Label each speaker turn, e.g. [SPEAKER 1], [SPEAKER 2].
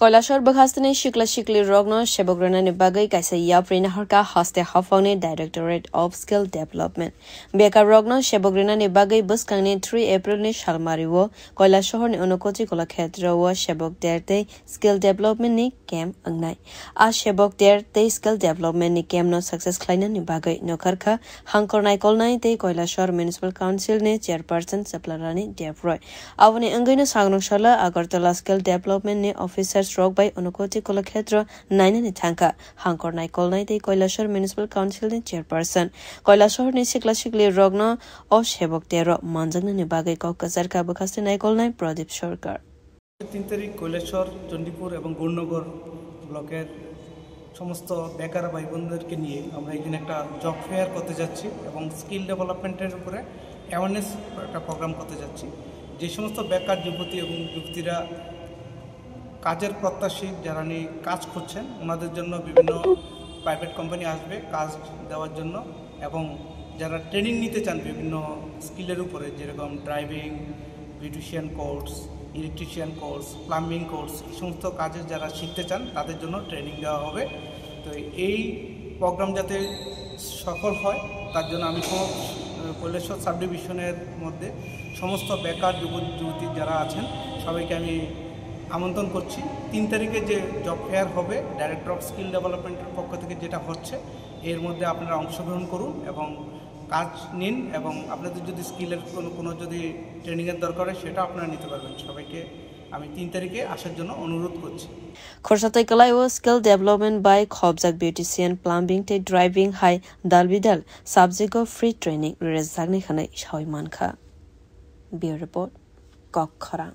[SPEAKER 1] Koilashar Bakhastani Shikla Shikli Rogno Shebograna Nibagai Kaisa Yaprina Harka Hoste Hofone Directorate of Skill Development. Beka Rogno Shebograna Nibagai Buskani 3 April ni Shalmariwo Koilashar ni Onokoti Kola Khetrawo Shebok Derte Skill Development ni Camp Angnai. A Shebok Derte Skill Development ni Camp no Success Kleina Nibagai no Karka Hankornai Kolnai te Koilashar Municipal Council ni Chairperson Saplarani Devroy. Avani Angino Sagnok Shala Agartala Skill Development ni Officer Stroke by Onokoti Kolakhetra 9 ni Tanka Hankor Naikol Night Koilashar Municipal Council ni Chairperson Koilashar ni Siklashikli Rogno of Shebok Tero Manjang ni Bagay Kokazar Kabakasti Naikol Night Pradip Shorkar
[SPEAKER 2] 3 তারিখ কৈলাসহর চণ্ডীপুর এবং গৌরনগর ব্লকের সমস্ত বেকার ভাই বোনদেরকে নিয়ে আমরা এখানে একটা জব ফেয়ার করতে যাচ্ছি এবং স্কিল ডেভেলপমেন্টের উপরে অ্যাওয়ারনেস একটা প্রোগ্রাম করতে যাচ্ছি যে সমস্ত বেকার যুবতী এবং যুবতীরা কাজের প্রত্যাশী যারা নিয়ে কাজ করছেন ওনাদের জন্য বিভিন্ন প্রাইভেট কোম্পানি আসবে কাজ দেওয়ার জন্য এবং যারা ট্রেনিং নিতে চান বিভিন্ন স্কিলের উপরে যেরকম driving beautician course electrician course plumbing course এই সমস্ত কাজে যারা শিখতে চান তাদের জন্য ট্রেনিং দেওয়া হবে তো এই প্রোগ্রাম যাতে সফল হয় তার জন্য আমি কৈলাসহর সাব ডিভিশনের মধ্যে সমস্ত বেকার যুবতী যারা আছেন সবাইকে আমি আমন্ত্রণ করছি 3 তারিখে যে জব ফেয়ার হবে ডাইরেক্টর অফ স্কিল ডেভেলপমেন্টের পক্ষ থেকে যেটা হচ্ছে এর মধ্যে আপনারা অংশগ্রহণ করুন এবং কাজ নিন এবং আপনাদের যদি স্কিলের কোনো যদি ট্রেনিংয়ের দরকার হয় সেটা আপনারা নিতে পারবেন সবাইকে আমি 3 তারিখে আসার জন্য অনুরোধ করছি
[SPEAKER 1] Khorsatai Kalaiwo Skill Development by Khobjak Beautician Plumbing te Driving High Dalbidal Subject of Free Training Rezagni Khanai Shoi Mankha Bureau Report Kok Khorang